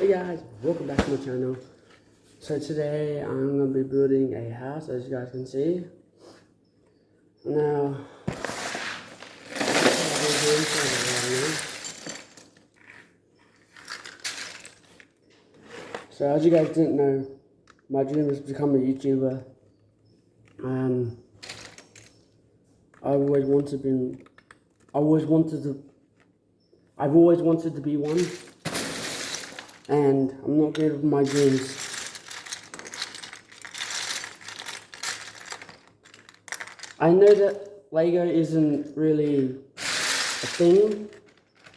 Hey guys, welcome back to my channel. So today I'm going to be building a house, as you guys can see. Now, so as you guys didn't know, my dream is to become a YouTuber. I've always wanted to be one, and I'm not giving up my dreams. I know that Lego isn't really a thing,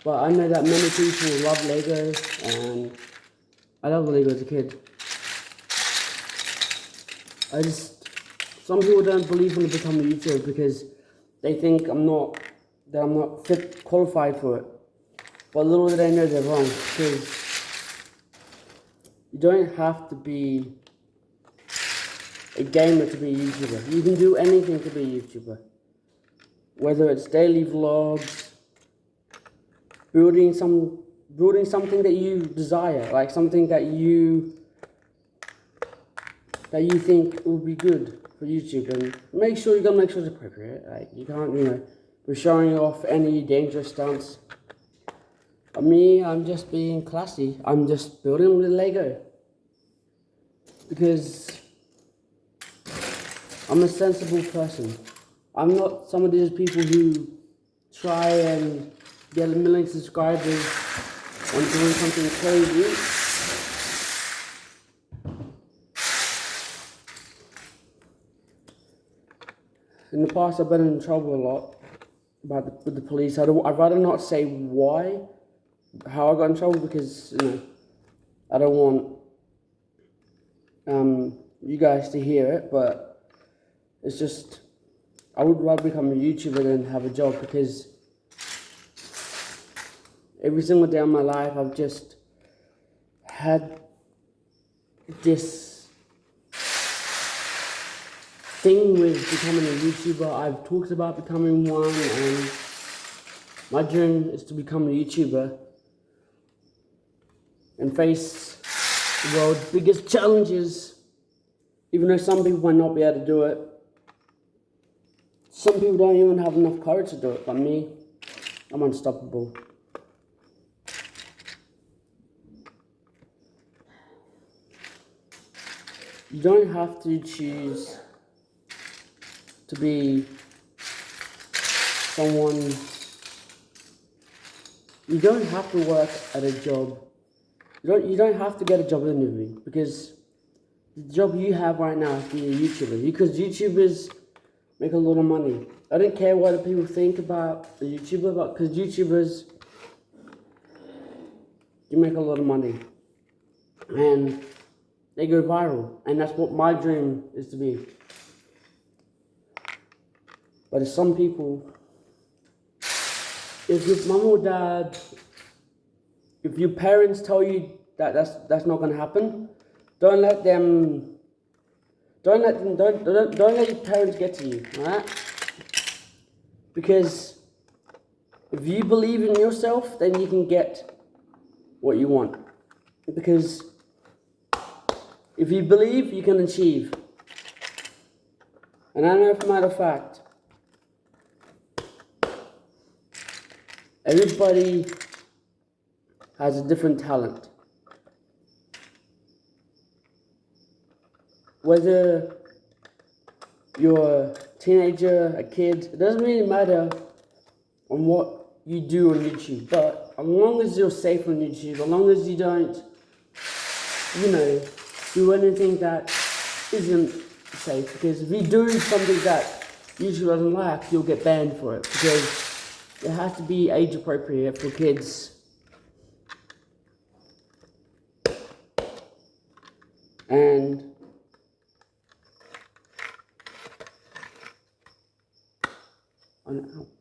but I know that many people love Lego, and I love Lego as a kid. Some people don't believe when I become a YouTuber because they think I'm not qualified for it. But little do they know they're wrong, because you don't have to be a gamer to be a YouTuber. You can do anything to be a YouTuber. Whether it's daily vlogs, building something that you desire, like something that you think would be good for YouTube, and you gotta make sure it's appropriate. Like you can't, be showing off any dangerous stunts. But me, I'm just being classy. I'm just building with Lego because I'm a sensible person. I'm not some of these people who try and get 1 million subscribers on doing something crazy. In the past, I've been in trouble a lot with the police. I'd rather not say how I got in trouble, because I don't want you guys to hear it, but it's just I would rather become a YouTuber than have a job, because every single day of my life I've just had this thing with becoming a YouTuber. I've talked about becoming one, and my dream is to become a YouTuber and face the world's biggest challenges, even though some people might not be able to do it. Some people don't even have enough courage to do it, but me, I'm unstoppable. You don't have to choose to be someone. You don't have to work at a job. You don't have to get a job interview, because the job you have right now is being a YouTuber. Because YouTubers make a lot of money. I don't care what people think about a YouTuber, but because YouTubers, you make a lot of money, and they go viral, and that's what my dream is to be. But if some people, if your mom or dad, if your parents tell you that that's not going to happen, don't let your parents get to you, alright? Because if you believe in yourself, then you can get what you want. Because if you believe, you can achieve. And I know, as a matter of fact, everybody has a different talent. Whether you're a teenager, a kid, it doesn't really matter on what you do on YouTube. But as long as you're safe on YouTube, as long as you don't, do anything that isn't safe. Because if you do something that YouTube doesn't like, you'll get banned for it. Because it has to be age appropriate for kids. And I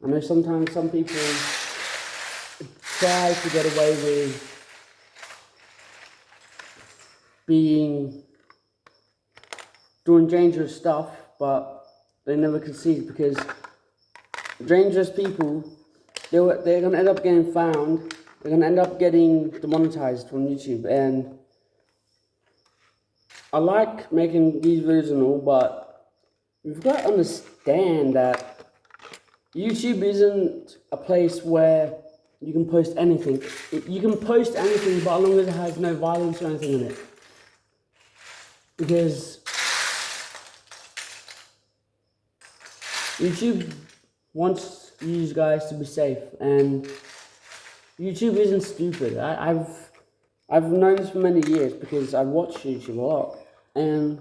know sometimes some people try to get away with doing dangerous stuff, but they never concede, because dangerous people, they're going to end up getting found, they're gonna end up getting demonetized from YouTube. And I like making these videos and all, but you've got to understand that YouTube isn't a place where you can post anything. You can post anything, but as long as it has no violence or anything in it. Because YouTube wants you guys to be safe, and YouTube isn't stupid. I've known this for many years because I watch YouTube a lot, and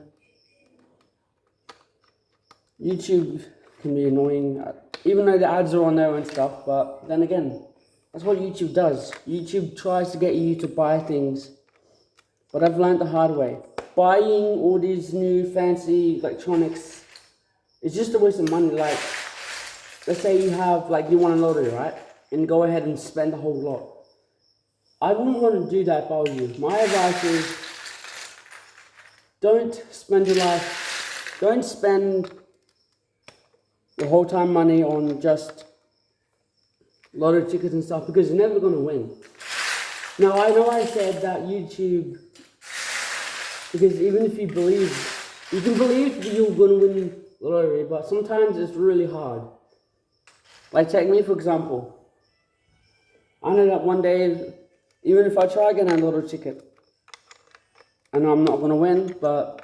YouTube can be annoying, even though the ads are on there and stuff. But then again, that's what YouTube does. YouTube tries to get you to buy things, but I've learned the hard way. Buying all these new fancy electronics is just a waste of money. Like, let's say you want a lottery, right? And go ahead and spend the whole lot. I wouldn't want to do that if I was you. My advice is, don't spend your whole time money on just lottery tickets and stuff, because you're never going to win. Now, I know I said that YouTube, because even if you can believe that you're going to win the lottery, but sometimes it's really hard. Like, take me for example. I know that one day, even if I try getting a lottery ticket, I know I'm not going to win, but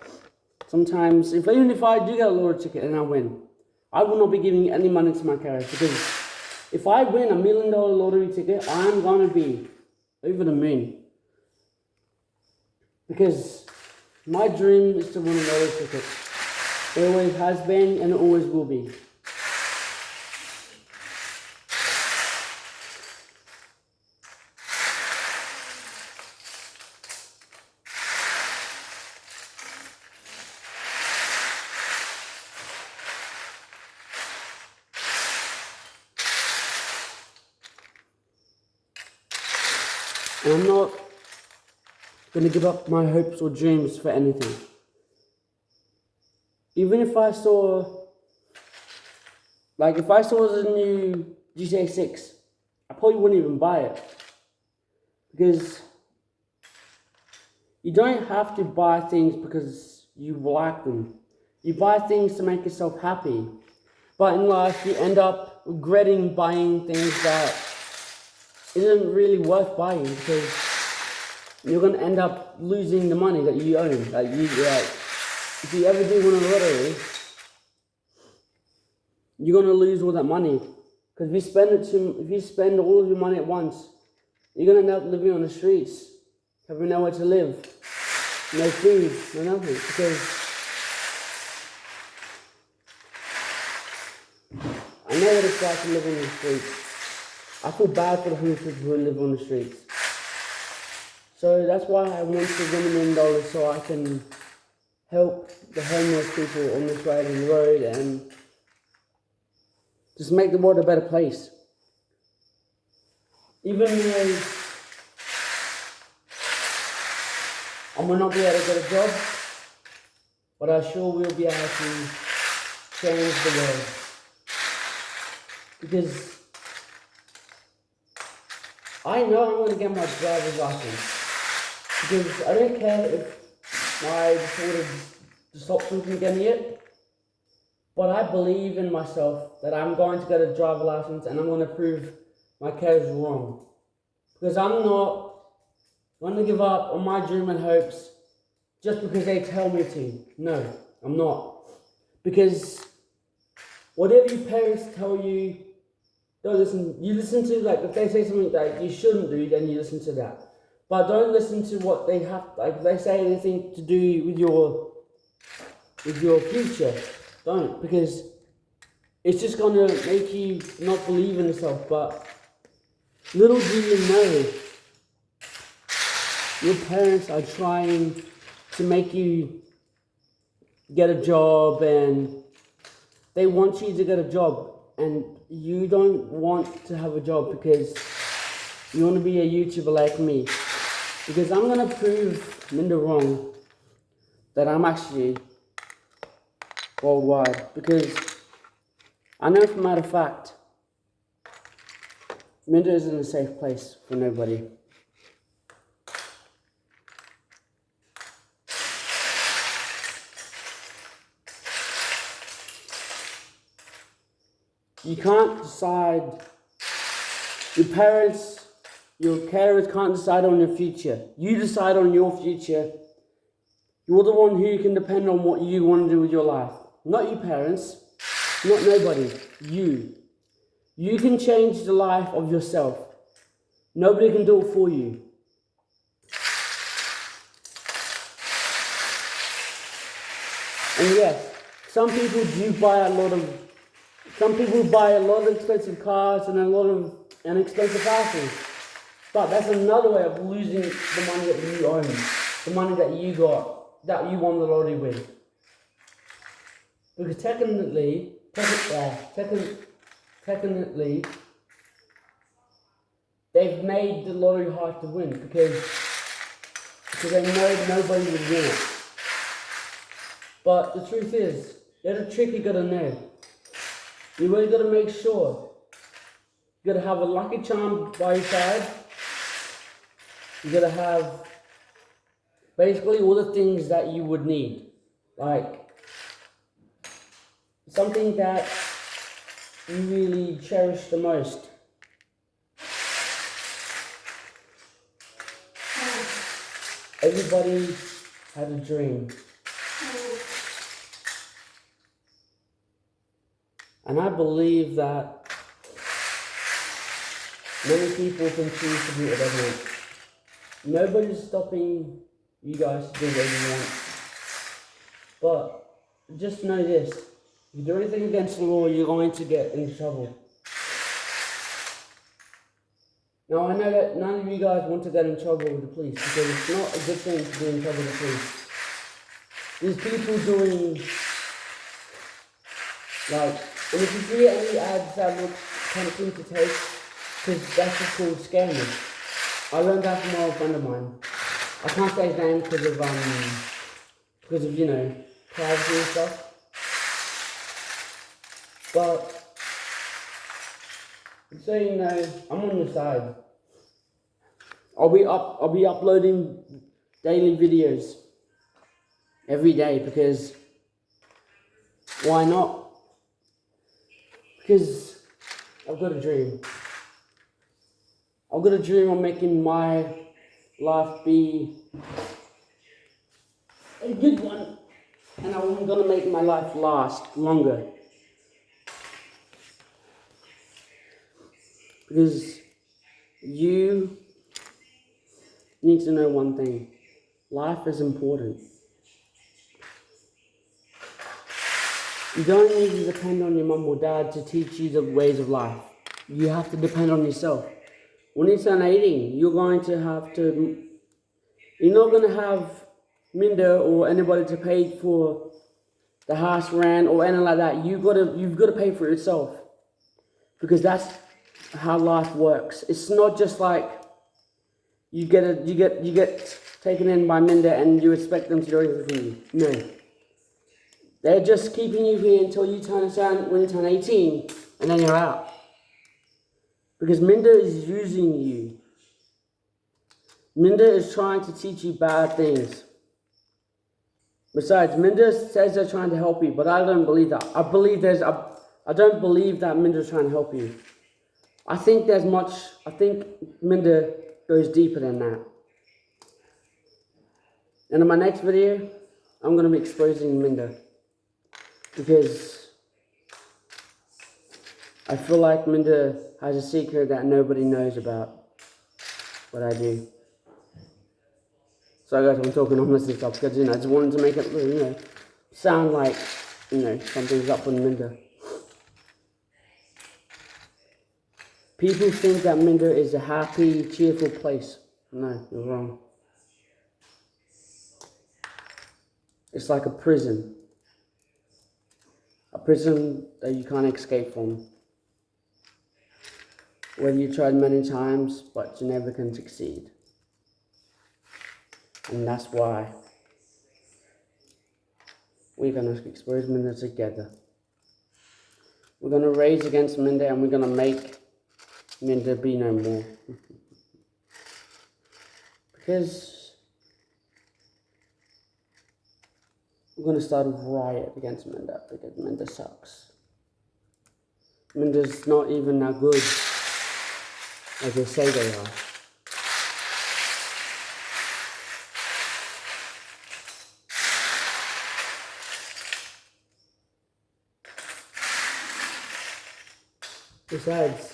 sometimes, even if I do get a lottery ticket and I win, I will not be giving any money to my carers, because if I win $1 million lottery ticket, I'm going to be over the moon. Because my dream is to win a lottery ticket. It always has been and it always will be. And I'm not going to give up my hopes or dreams for anything. Even if I saw, if I saw the new GTA 6, I probably wouldn't even buy it. Because you don't have to buy things because you like them. You buy things to make yourself happy. But in life, you end up regretting buying things that isn't really worth buying, because you're going to end up losing the money that you own. If you ever do win a lottery, you're going to lose all that money. Because if you spend all of your money at once, you're going to end up living on the streets, having nowhere to live, no food, no nothing. Because I know what it's like to live on the streets. I feel bad for the homeless people who live on the streets. So that's why I want to win $1 million, so I can help the homeless people on this side of the road and just make the world a better place. Even though I might not be able to get a job, but I sure will be able to change the world. Because I know I'm going to get my driver's license. Because I don't care if my disorder stops me from getting it, but I believe in myself that I'm going to get a driver's license and I'm going to prove my carers wrong. Because I'm not going to give up on my dream and hopes just because they tell me to. No, I'm not. Because whatever your parents tell you, don't listen. You listen to, if they say something that you shouldn't do, then you listen to that. But don't listen to what they have, if they say anything to do with your future. Don't, because it's just going to make you not believe in yourself. But little do you know, your parents are trying to make you get a job, and they want you to get a job, and you don't want to have a job because you want to be a YouTuber like me. Because I'm going to prove Minda wrong that I'm actually worldwide. Because I know for a matter of fact, Minda isn't a safe place for nobody. You can't decide, your parents, your carers can't decide on your future. You decide on your future. You're the one who can depend on what you want to do with your life. Not your parents, not nobody, you. You can change the life of yourself. Nobody can do it for you. And yes, some people buy a lot of expensive cars and a lot of expensive houses. But that's another way of losing the money that you own, the money that you got, that you won the lottery with. Because technically, they've made the lottery hard to win because they know nobody would win it. But the truth is, there's a trick you gotta know. You really gotta make sure. You gotta have a lucky charm by your side. You gotta have basically all the things that you would need. Like something that you really cherish the most. Everybody had a dream. And I believe that many people can choose to do whatever they want. Nobody's stopping you guys to do whatever you want. But just know this, if you do anything against the law, you're going to get into trouble. Now I know that none of you guys want to get in trouble with the police because it's not a good thing to be in trouble with the police. There's people doing, like, and if you see any ads that look tempting to take, because that's just called scammers. I learned that from an old friend of mine. I can't say his name because of privacy and stuff. But so you know, I'm on your side. I'll be uploading daily videos every day because why not? Because I've got a dream. I've got a dream of making my life be a good one. And I'm going to make my life last longer. Because you need to know one thing. Life is important. You don't need to depend on your mum or dad to teach you the ways of life. You have to depend on yourself. When you turn 18, you're not going to have Minda or anybody to pay for the house rent or anything like that. You've got to pay for it yourself. Because that's how life works. It's not just like you get taken in by Minda and you expect them to do everything for you. No. They're just keeping you here until you when you turn 18 and then you're out. Because Minda is using you. Minda is trying to teach you bad things. Besides, Minda says they're trying to help you, but I don't believe that. I don't believe that Minda is trying to help you. I think Minda goes deeper than that. And in my next video, I'm going to be exposing Minda. Because I feel like Minda has a secret that nobody knows about what I do. So guys, I'm talking on this and stuff because, I just wanted to make it, sound like, something's up with Minda. People think that Minda is a happy, cheerful place. No, you're wrong. It's like a prison. A prison that you can't escape from. Whether you tried many times, but you never can succeed. And that's why we're going to expose Minda together. We're going to raise against Minda and we're going to make Minda, be no more. Because we're going to start a riot against Minda because Minda sucks. Minda's not even that good as they say they are. Besides,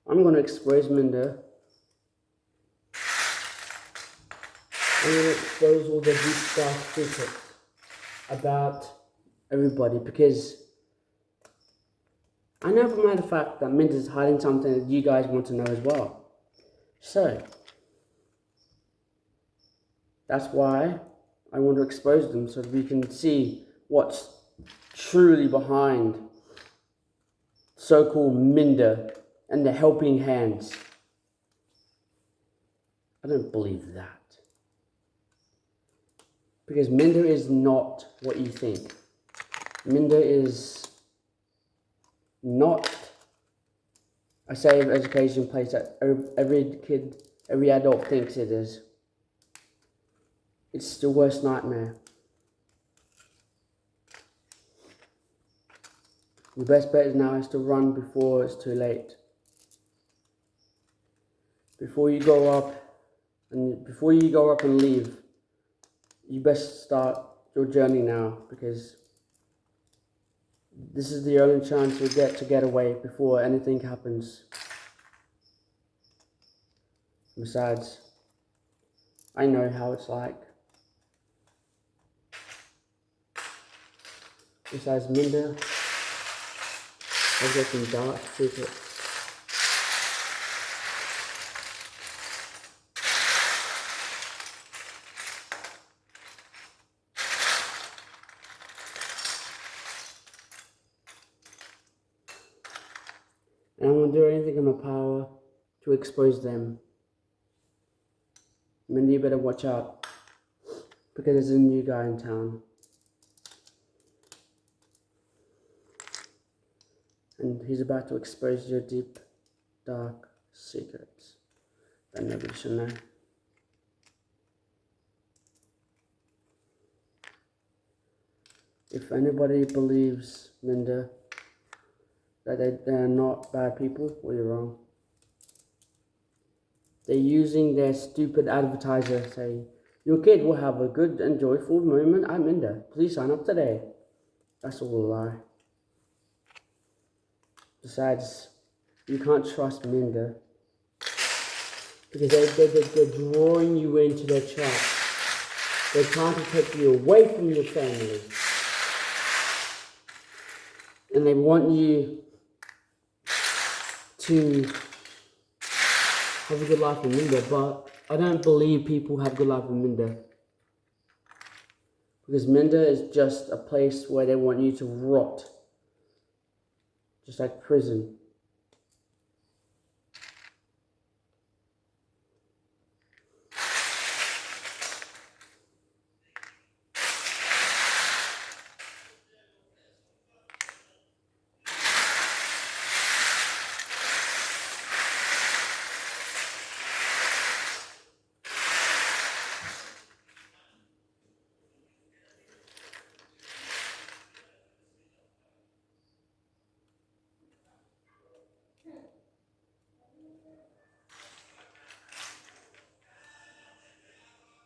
I'm going to expose Minda. I'm going to expose all the deep dark secrets about everybody because I know for a matter of fact that Minda's hiding something that you guys want to know as well. So, that's why I want to expose them so that we can see what's truly behind so-called Minda and the helping hands. I don't believe that. Because Minda is not what you think. Minda is not a safe education place that every kid, every adult thinks it is. It's the worst nightmare. The best bet now is to run before it's too late. Before you go up and leave, you best start your journey now because this is the only chance you'll get to get away before anything happens. Besides, I know how it's like. Besides, Minda has got some dark secrets. And I'm going to do anything in my power to expose them. Minda, you better watch out because there's a new guy in town. And he's about to expose your deep, dark secrets that nobody should know. If anybody believes, Minda, that they're not bad people, well, you're wrong. They're using their stupid advertiser saying, your kid will have a good and joyful moment at Minda. Please sign up today. That's all a lie. Besides, you can't trust Minda because they're drawing you into their trap. They're trying to take you away from your family. And they want you to have a good life in Minda, but I don't believe people have a good life in Minda. Because Minda is just a place where they want you to rot. Just like prison.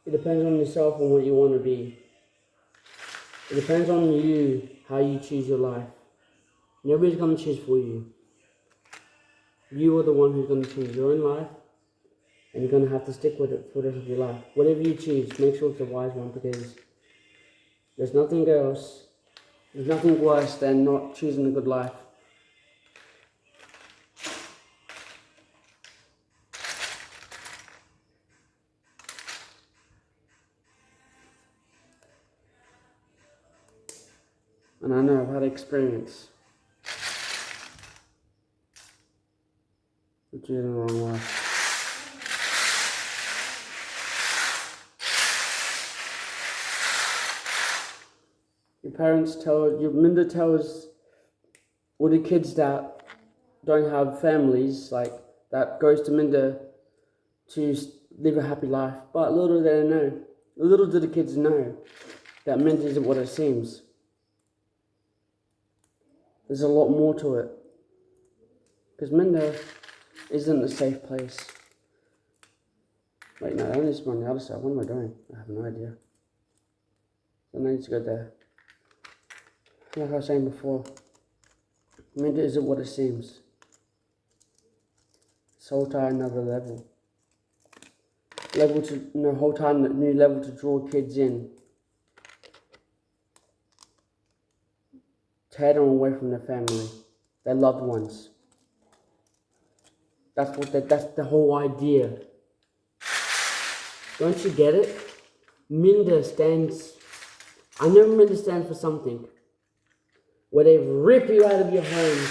It depends on yourself and what you want to be. It depends on you, how you choose your life. Nobody's going to choose for you. You are the one who's going to choose your own life, and you're going to have to stick with it for the rest of your life. Whatever you choose, make sure it's a wise one, because there's nothing else, there's nothing worse than not choosing a good life. And I know I've had experience with choosing the wrong way. Your parents Minda tells all the kids that don't have families like that goes to Minder to live a happy life. But little do the kids know that Minder isn't what it seems. There's a lot more to it. Because Minder isn't a safe place. Wait, no, I need to run the other side. What am I doing? I have no idea. So I need to go there. Like I was saying before, Minder isn't what it seems. It's whole time another level. Whole time new level to draw kids in. Tear them away from their family, their loved ones. That's the whole idea. Don't you get it? Minder stands, I know Minder stands for something. Where they rip you out of your home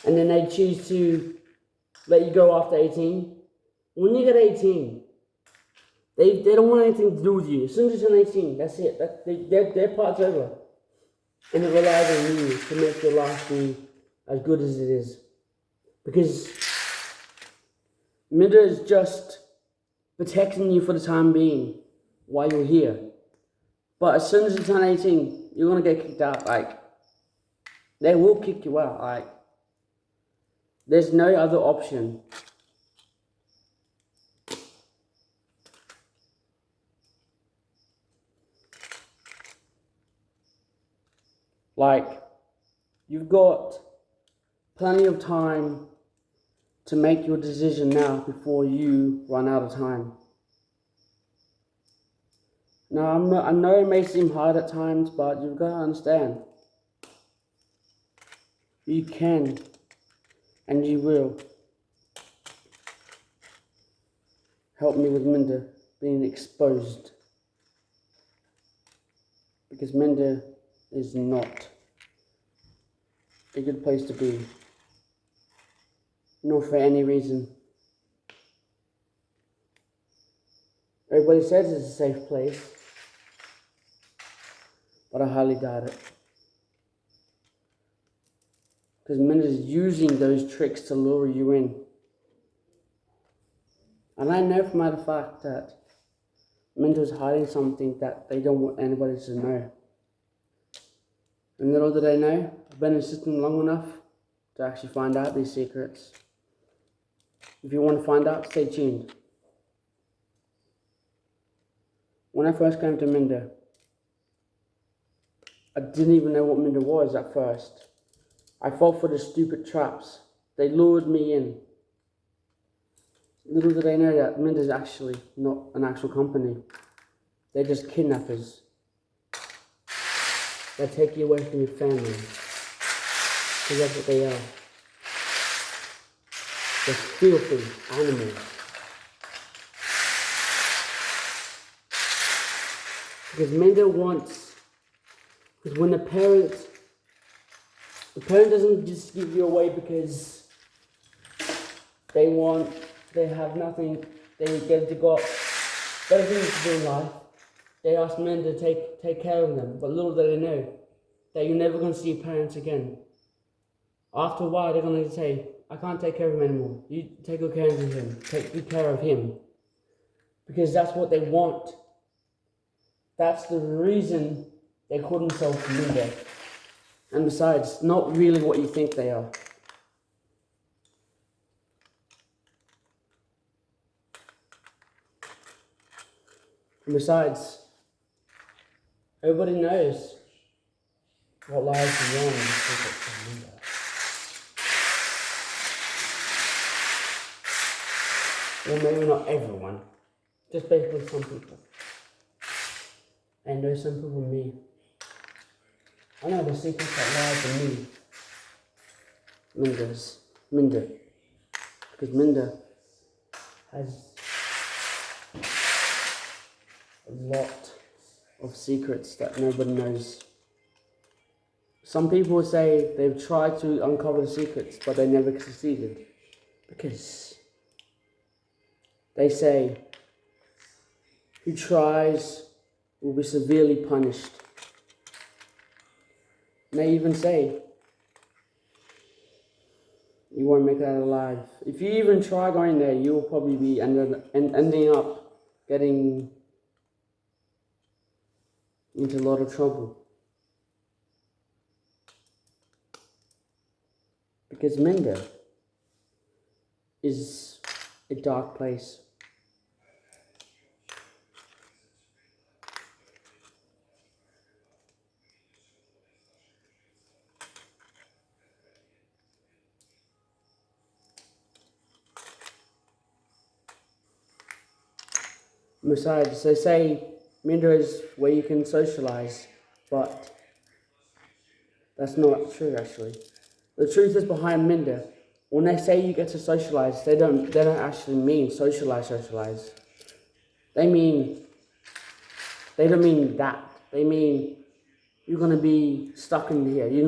and then they choose to let you go after 18. When you get 18, they don't want anything to do with you. As soon as you turn 18, that's it. Their part's over. And it relies on you to make your life be as good as it is. Because Minder is just protecting you for the time being while you're here. But as soon as you turn 18, you're going to get kicked out. They will kick you out. There's no other option. You've got plenty of time to make your decision now before you run out of time. Now, I know it may seem hard at times, but you've got to understand. You can, and you will. Help me with Minder being exposed. Because Minder is not a good place to be. Nor for any reason. Everybody says it's a safe place. But I highly doubt it. Because Minder is using those tricks to lure you in. And I know from out of fact that Minder is hiding something that they don't want anybody to know. And little do they know, I've been in the system long enough to actually find out these secrets. If you want to find out, stay tuned. When I first came to Minder, I didn't even know what Minder was at first. I fell for the stupid traps. They lured me in. Little did they know that Minder is actually not an actual company. They're just kidnappers. They take you away from your family. Because that's what they are. They're filthy animals. Because Minder wants, because when the parent doesn't just give you away because they have nothing, they got better things to do in life. They ask men to take care of them, but little do they know that you're never going to see your parents again. After a while, they're going to say, I can't take care of him anymore. You take good care of him. Take good care of him. Because that's what they want. That's the reason they call themselves Minder. And besides, not really what you think they are. And besides, everybody knows what lies beyond the secrets of Minder. Well, maybe not everyone, just basically some people. And there's some people in me. I know the secrets that lie in me. Minder. Because Minder has a lot of secrets that nobody knows. Some people say they've tried to uncover the secrets, but they never succeeded. Because they say, who tries will be severely punished. And they even say, You won't make it out alive. If you even try going there, you will probably be ending up getting into a lot of trouble. Because Minder is a dark place. Besides, they say Minder is where you can socialize, but that's not true actually. The truth is behind Minder. When they say you get to socialize, they don't actually mean socialize. They don't mean that. They mean you're gonna be stuck in here. You're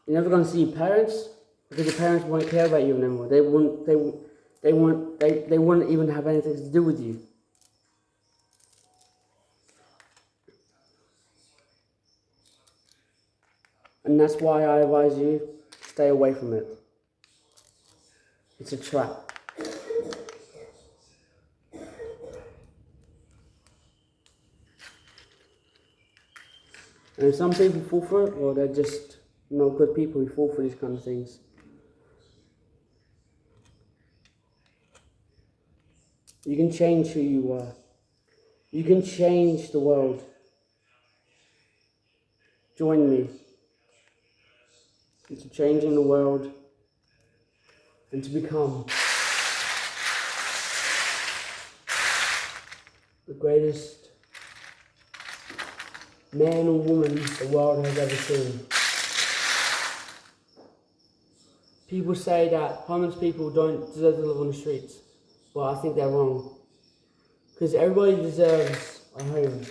never gonna see your parents because your parents won't care about you anymore. They wouldn't even have anything to do with you. And that's why I advise you, stay away from it. It's a trap. And if some people fall for it, well, they're just no good people who fall for these kind of things. You can change who you are. You can change the world. Join me into changing the world and to become the greatest man or woman the world has ever seen. People say that homeless people don't deserve to live on the streets, but I think they're wrong. Because everybody deserves a home.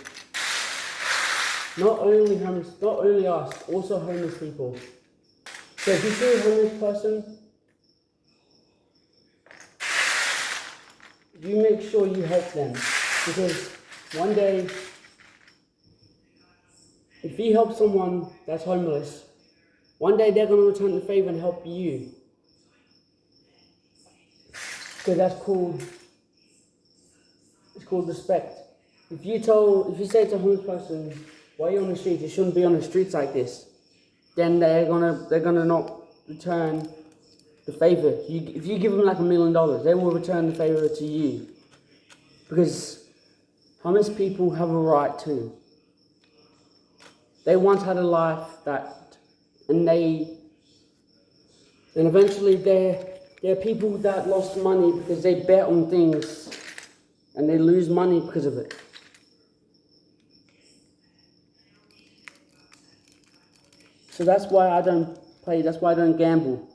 Not only us, also homeless people. So if you see a homeless person, you make sure you help them. Because one day, if you help someone that's homeless, one day they're going to return the favor and help you. Because it's called respect. If you say to a homeless person, why are you on the streets? You shouldn't be on the streets like this. Then they're gonna not return the favor. If you give them like $1 million, they will return the favor to you. Because homeless people have a right too. They once had a life and eventually they're people that lost money because they bet on things and they lose money because of it. So that's why I don't play, that's why I don't gamble.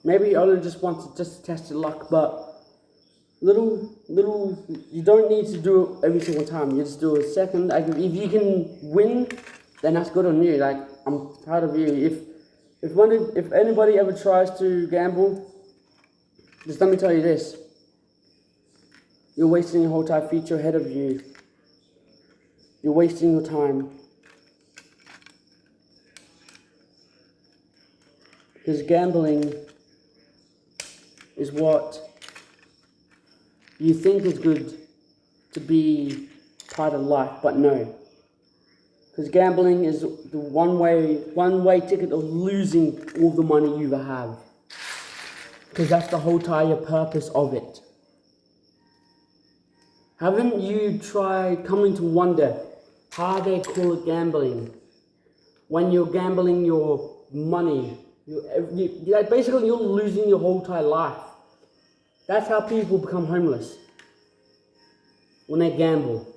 Maybe Ola just wants to test your luck, but little, you don't need to do it every single time. You just do a second. Like if you can win, then that's good on you. Like I'm proud of you. If anybody ever tries to gamble, just let me tell you this. You're wasting your whole entire future ahead of you. You're wasting your time. Because gambling is what you think is good to be part of life, but no. Because gambling is the one way ticket of losing all the money you ever have. Because that's the whole entire purpose of it. Haven't you tried coming to wonder how they call it gambling? When you're gambling your money, basically you're losing your whole entire life. That's how people become homeless. When they gamble.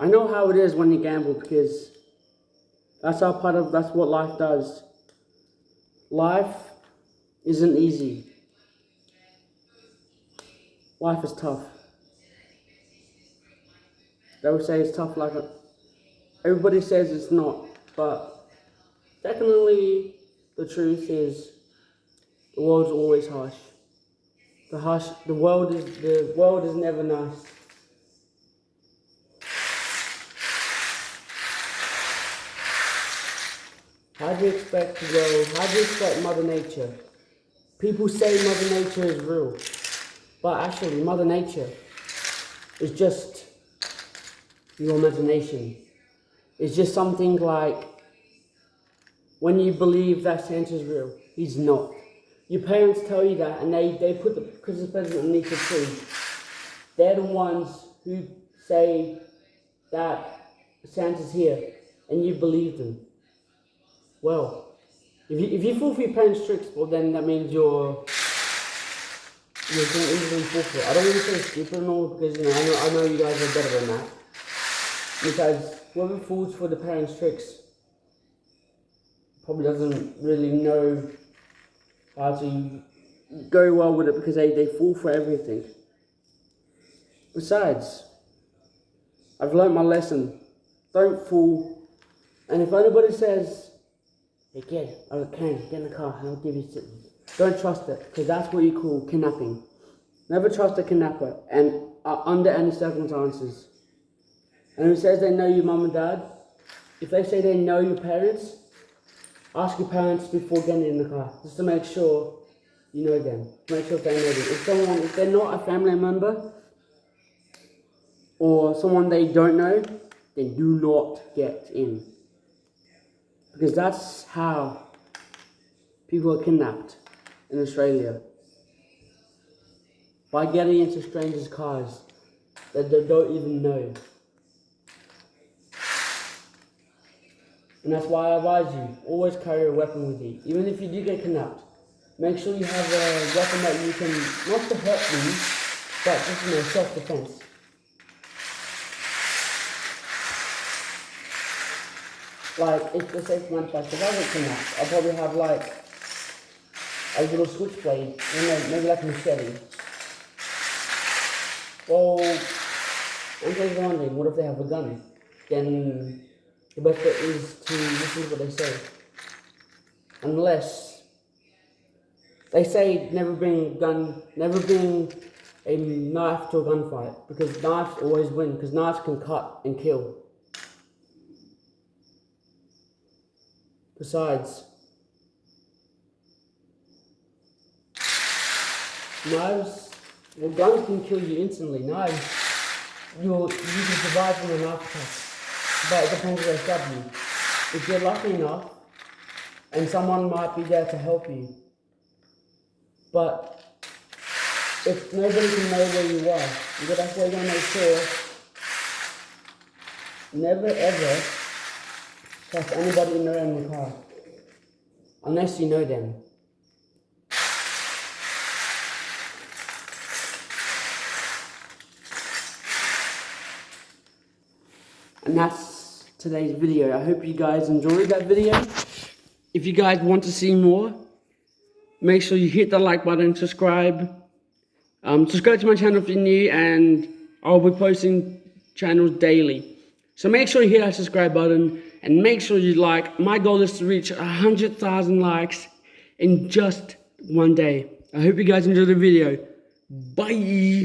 I know how it is when you gamble because that's what life does. Life isn't easy. Life is tough. They would say it's tough everybody says it's not, but definitely the truth is The world's always harsh. The world is never nice. How do you expect the world? How do you expect Mother Nature? People say Mother Nature is real, but actually Mother Nature is just your imagination. It's just something like when you believe that Santa's real, he's not. Your parents tell you that, and they put the Christmas present underneath the tree. They're the ones who say that Santa's here, and you believe them. Well, if you fall for your parents' tricks, well then that means you're going to easily fall for it. I don't want to say stupid and all because I know you guys are better than that. Because whoever falls for the parents' tricks probably doesn't really know how to go well with it because they fall for everything. Besides, I've learned my lesson. Don't fall. And if anybody says, hey kid, get in the car and I'll give you something, don't trust it because that's what you call kidnapping. Never trust a kidnapper and under any circumstances. And who says they know your mum and dad, if they say they know your parents, ask your parents before getting in the car, just to make sure you know them. Make sure they know them. If they're not a family member or someone they don't know, then do not get in. Because that's how people are kidnapped in Australia. By getting into strangers' cars that they don't even know. And that's why I advise you, always carry a weapon with you. Even if you do get kidnapped, make sure you have a weapon that you can, not to hurt them, but just self-defense. Like, if let's say for my if I get kidnapped, I'll probably have like a little switchblade, maybe like a machete. Well, I'm just wondering, what if they have a gun? Then the best bet is to listen to what they say. Unless they say never bring a knife to a gunfight, because knives always win, because knives can cut and kill. Besides, guns can kill you instantly. Knives, you can survive from a knife attack, but it depends where they stab you. If you're lucky enough, and someone might be there to help you, but if nobody can know where you are, that's why you're going to make sure never ever trust anybody in the car, unless you know them. And that's today's video. I hope you guys enjoyed that video. If you guys want to see more, make sure you hit the like button, subscribe. Subscribe to my channel if you're new, and I'll be posting channels daily. So make sure you hit that subscribe button and make sure you like. My goal is to reach 100,000 likes in just one day. I hope you guys enjoyed the video. Bye.